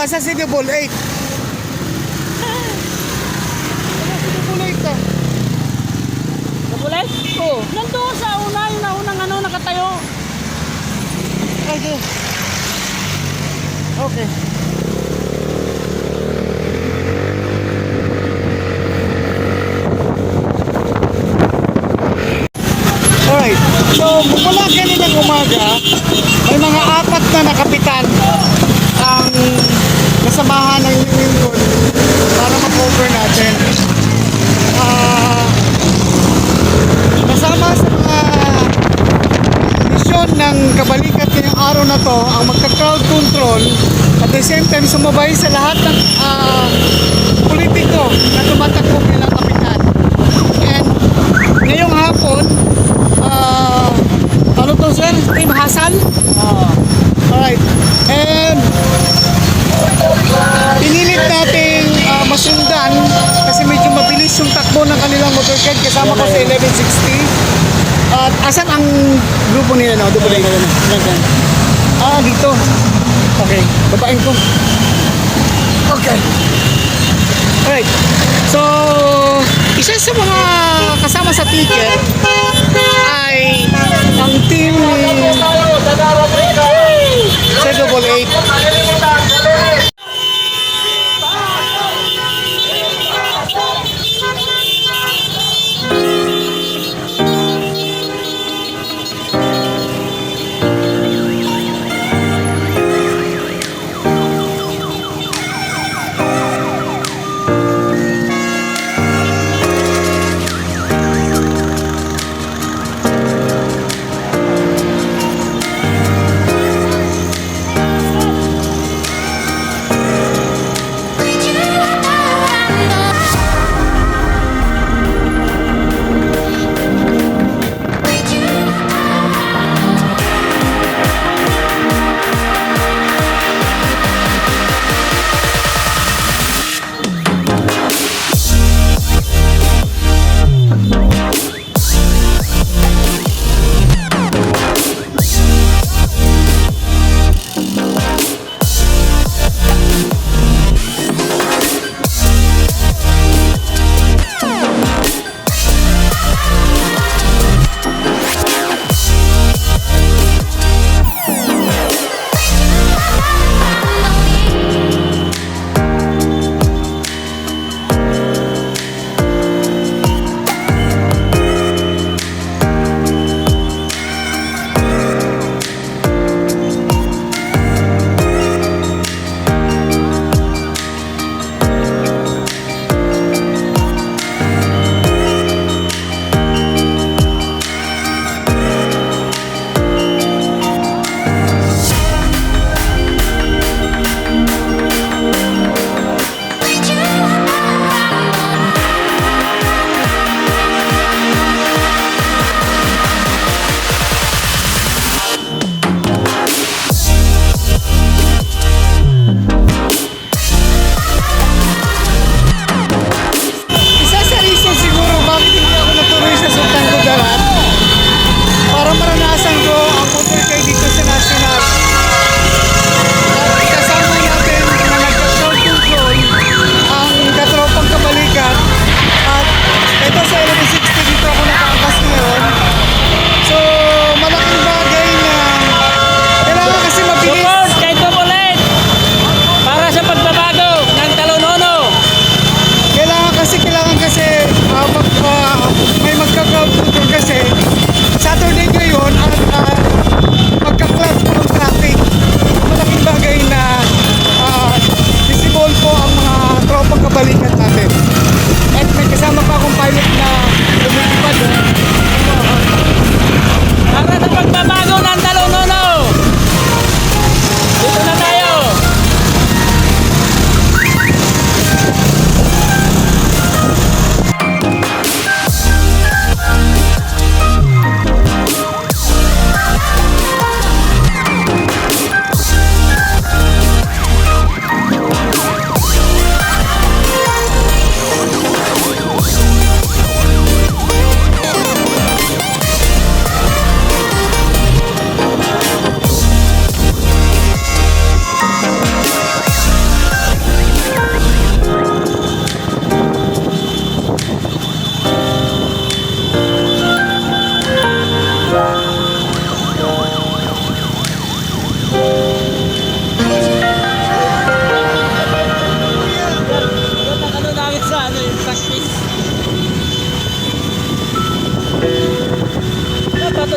Asa si Double 8? Asa si Double 8 ka? Kapulay? Oo. Nandoon sa una, yung naunang ano, nakatayo. Okay. Okay. Alright. So, mula kaninang umaga, may mga apat na nakapitan ang nasamahan ng Union para ma-cover natin. Kasama sa mga misyon ng kabalikat ngayong araw na to ang magka-crowd control at the same time sumabay sa lahat ng politiko na tumatakbo bilang kapitan. And ngayong hapon, ano to sir? Team Hasan? Alright. And pinilit nating masundan kasi medyo mabilis yung takbo ng kanilang motorcade kasama ko sa 1160. At asan ang grupo nila na? Double A? Dito. Okay, babain ko. Okay. Alright. So, isa sa mga kasama sa ticket ay ang team ni sa Double 8.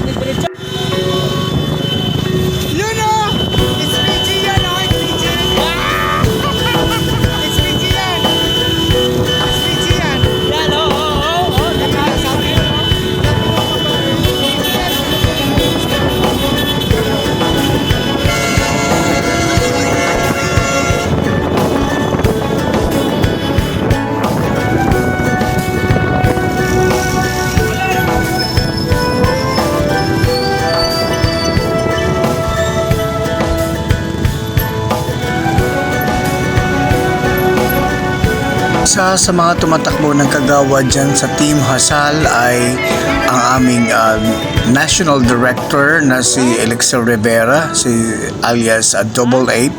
diretso, diretso. You know, it's PG yan, oh, it's PG. It's PG yan. It's PG yan. Yan, oo. Sabi mo, isa sa mga tumatakbo ng kagawad dyan sa Team Hasal ay ang aming National Director na si Elixir Rivera, si alias Double 8.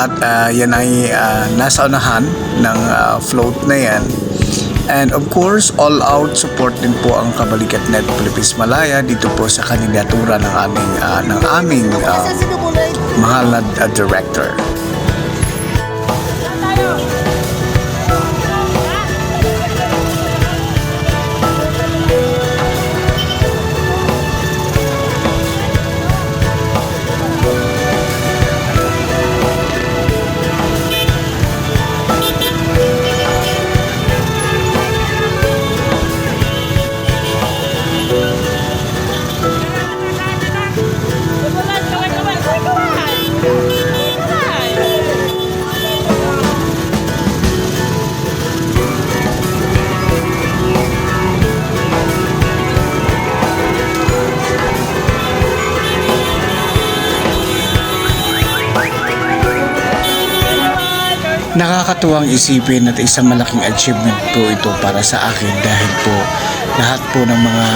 At yan ay nasa unahan ng float na yan. And of course, all-out support din po ang Kabalikat-Net Philippines Malaya dito po sa kandidatura ng aming mahal na director. Nakakatuwang isipin at isang malaking achievement po ito para sa akin dahil po lahat po ng mga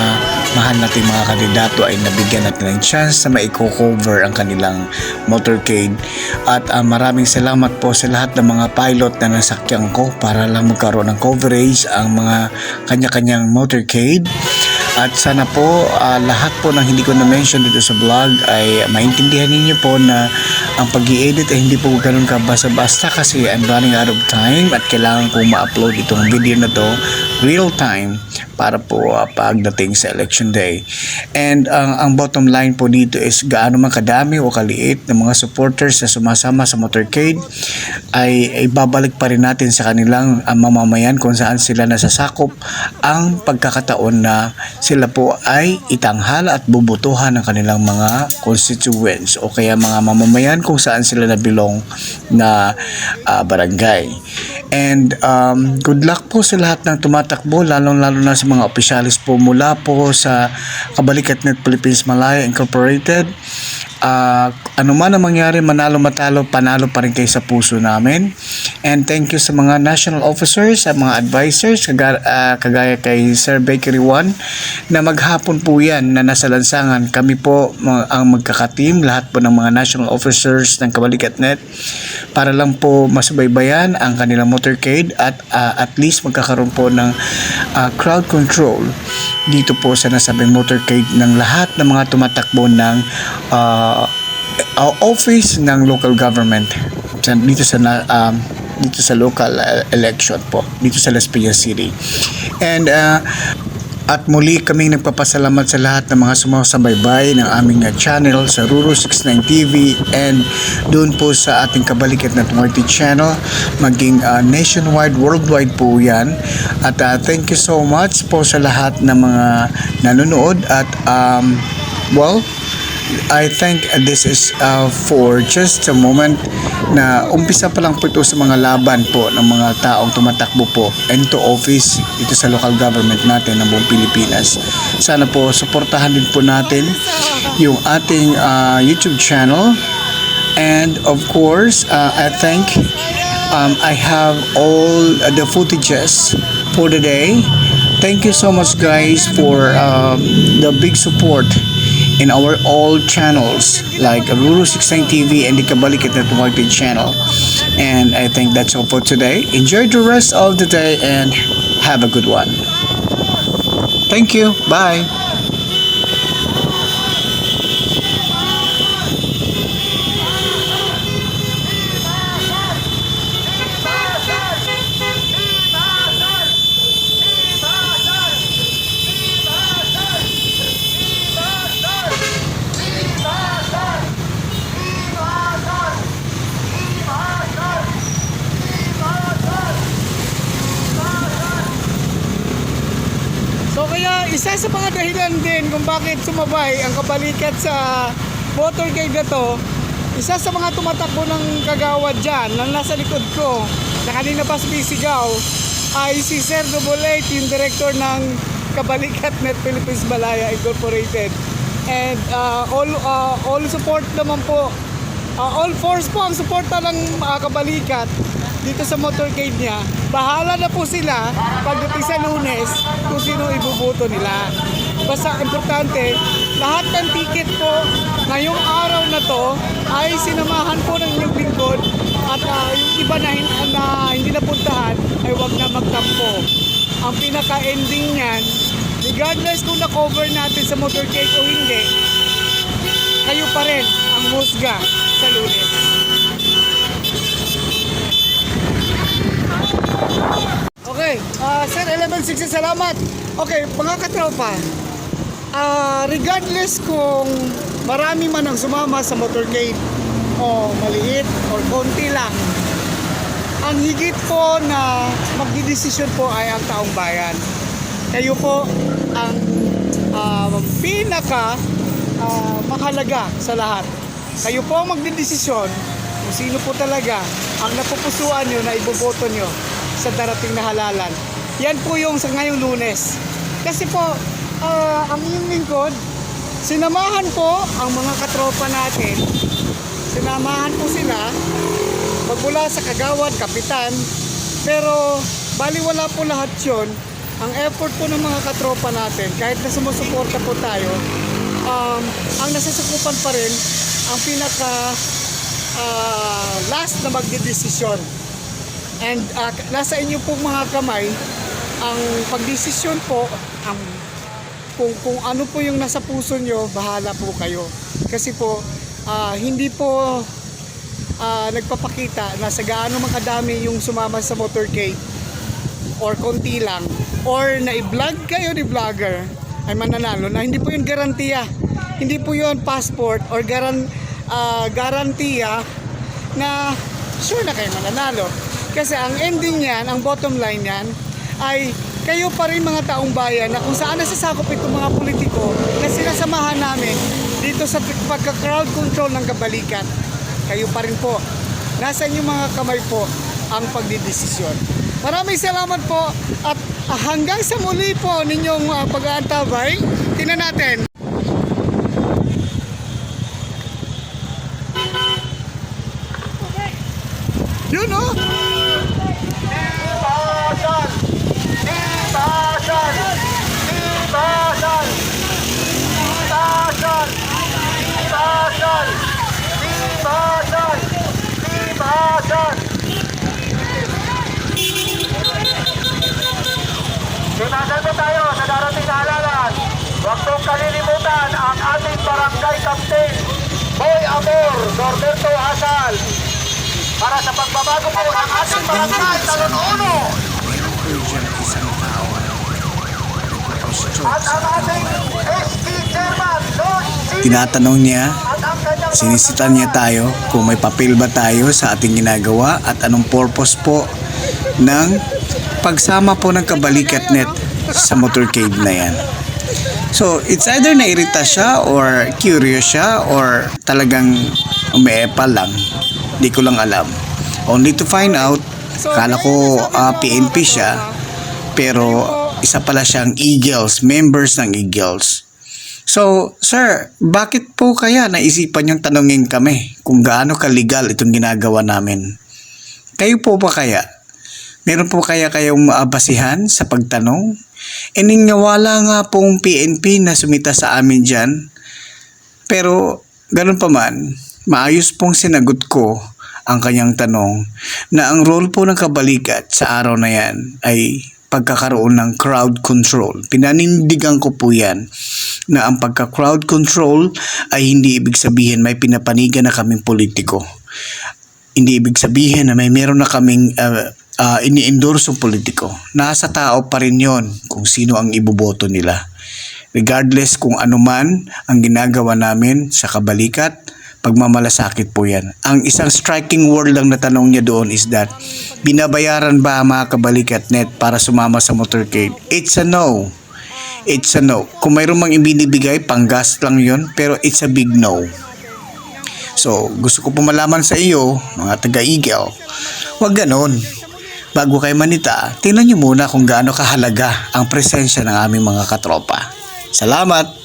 mahal nating mga kandidato ay nabigyan natin ng chance na maiko-cover ang kanilang motorcade. At maraming salamat po sa lahat ng mga pilot na nasakyan ko para lang magkaroon ng coverage ang mga kanya-kanyang motorcade. At sana po lahat po ng hindi ko na-mention dito sa vlog ay maintindihan ninyo po na ang pag-i-edit ay hindi po ganun ka basta-basta kasi I'm running out of time at kailangan kong ma-upload itong video na to real time para po pagdating sa election day. And ang bottom line po dito is gaano man kadami o kaliit ng mga supporters na sumasama sa motorcade ay babalik pa rin natin sa kanilang mamamayan kung saan sila nasasakop ang pagkakataon na sila po ay itanghal at bubutuhan ng kanilang mga constituents o kaya mga mamamayan kung saan sila nabilong na barangay. And good luck po sa lahat ng tumatakbo, lalong-lalo na sa mga opisyalis po mula po sa Kabalikat-Net Philippines Malaya Incorporated. Ano man ang mangyari, manalo matalo, panalo pa rin kayo sa puso namin. And thank you sa mga national officers, sa mga advisors, kagaya kay Sir Bakery One, na maghapon po yan na nasa lansangan. Kami po ang magkakateam, lahat po ng mga national officers ng Kabalikat-Net para lang po masubaybayan ang kanilang motorcade at least magkakaroon po ng crowd control dito po sa nasabing motorcade ng lahat ng mga tumatakbo ng office ng local government dito sa local election po dito sa Las Piñas City. And at muli kaming nagpapasalamat sa lahat ng mga sumasabay ng aming channel sa Ruru69 TV and doon po sa ating Kabalikat-Net channel, maging nationwide, worldwide po yan. At thank you so much po sa lahat ng mga nanonood at well, I think this is for just a moment na umpisa pa lang po ito sa mga laban po ng mga taong tumatakbo po into office dito sa local government natin ng buong Pilipinas. Sana po suportahan din po natin yung ating YouTube channel. And of course, I think I have all the footages for the day. Thank you so much guys for the big support in our all channels like Ruru69 TV and the Kabalikat-Net channel. And I think that's all for today. Enjoy the rest of the day and have a good one. Thank you. Bye. sa mga dahilan din kung bakit sumabay ang kabalikat sa motorcade na to, isa sa mga tumatakbo ng kagawad dyan na nasa likod ko na kanina pa sumisigaw ay si Sir Double 8, yung director ng Kabalikat Net Philippines Malaya Incorporated. And all support naman po, all force po ang suporta ng Kabalikat dito sa motorcade niya. Bahala na po sila pagdating sa Lunes kung sino ibubuto nila. Basta importante, lahat ng ticket po ngayong araw na to ay sinamahan po ng inyong lingkod at yung iba na hindi napuntahan ay wag na magtampo. Ang pinaka-ending niyan, regardless kung na-cover natin sa motorcade o hindi, kayo pa rin ang husga sa Lunes. Okay, Sir 1160, salamat. Okay, mga katropa, regardless kung marami man ang sumama sa motorcade o maliit o konti lang, ang higit po na magdidesisyon po ay ang taong bayan. Kayo po ang pinaka mahalaga sa lahat. Kayo po ang magdidesisyon kung sino po talaga ang napupusuan nyo na iboboto nyo sa darating na halalan. Yan po yung sa ngayong Lunes. Kasi po, ang inyong lingkod, sinamahan po ang mga katropa natin. Sinamahan po sila magmula sa kagawad, kapitan. Pero baliwala po lahat yun. Ang effort po ng mga katropa natin, kahit na sumusuporta po tayo, ang nasasakupan pa rin ang pinaka last na magdidesisyon. And nasa inyo po mga kamay ang pagdesisyon po, kung ano po yung nasa puso nyo, bahala po kayo. Kasi po hindi po nagpapakita na sa gaano makadami yung sumama sa motorcade or konti lang or na-vlog kayo ni vlogger ay mananalo na. Hindi po yun garantiya, hindi po yun passport or garantiya na sure na kayo mananalo. Kasi ang ending yan, ang bottom line yan ay kayo pa rin mga taong bayan na kung saan nasasakop itong mga politiko na sinasamahan namin dito sa pagka-crowd control ng Kabalikat. Kayo pa rin po. Nasa inyong mga kamay po ang pagdidesisyon. Maraming salamat po at hanggang sa muli po ninyong pag-aantabay. Tingnan natin. Yun oh! Tunasan po tayo sa darating na halalan. Huwag pong kalilimutan ang ating barangay captain, Boy Amor, Norberto Asal. Para sa pagbabago po ng ating barangay, Talon 1. At ang ating ST Chairman, Lord C. Tinatanong niya, At ang kanyang sinisitan niya tayo kung may papel ba tayo sa ating ginagawa at anong purpose po ng pagsama po ng Kabalikat Net sa motorcade na yan. So, it's either nairita siya or curious siya or talagang umeepal lang. Di ko lang alam. Only to find out, kala ko PNP siya, pero isa pala siyang Eagles, members ng Eagles. So, sir, bakit po kaya naisipan yung tanongin kami kung gaano ka-legal itong ginagawa namin? Kayo po ba kaya? Meron po kaya kayong basihan sa pagtanong? Wala nga pong PNP na sumita sa amin dyan. Pero, ganun pa man, maayos pong sinagot ko ang kanyang tanong na ang role po ng Kabalikat sa araw na yan ay pagkakaroon ng crowd control. Pinanindigan ko po yan na ang pagka-crowd control ay hindi ibig sabihin may pinapanigan na kaming politiko. Hindi ibig sabihin na meron na kaming ini-endorse yung politiko. Nasa tao pa rin yon kung sino ang iboboto nila. Regardless kung ano man ang ginagawa namin sa Kabalikat, pagmamalasakit po yan. Ang isang striking word lang na tanong niya doon is that, binabayaran ba ang mga Kabalikat Net para sumama sa motorcade? It's a no. it's a no. Kung mayroon mang ibinibigay, panggas lang yon, pero it's a big no. So, gusto ko po malaman sa iyo, mga taga-Eagle, wag ganon. Bago kayo manita, tingnan nyo muna kung gaano kahalaga ang presensya ng aming mga katropa. Salamat!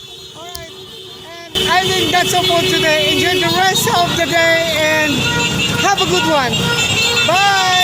I think that's all for today. Enjoy the rest of the day and have a good one. Bye!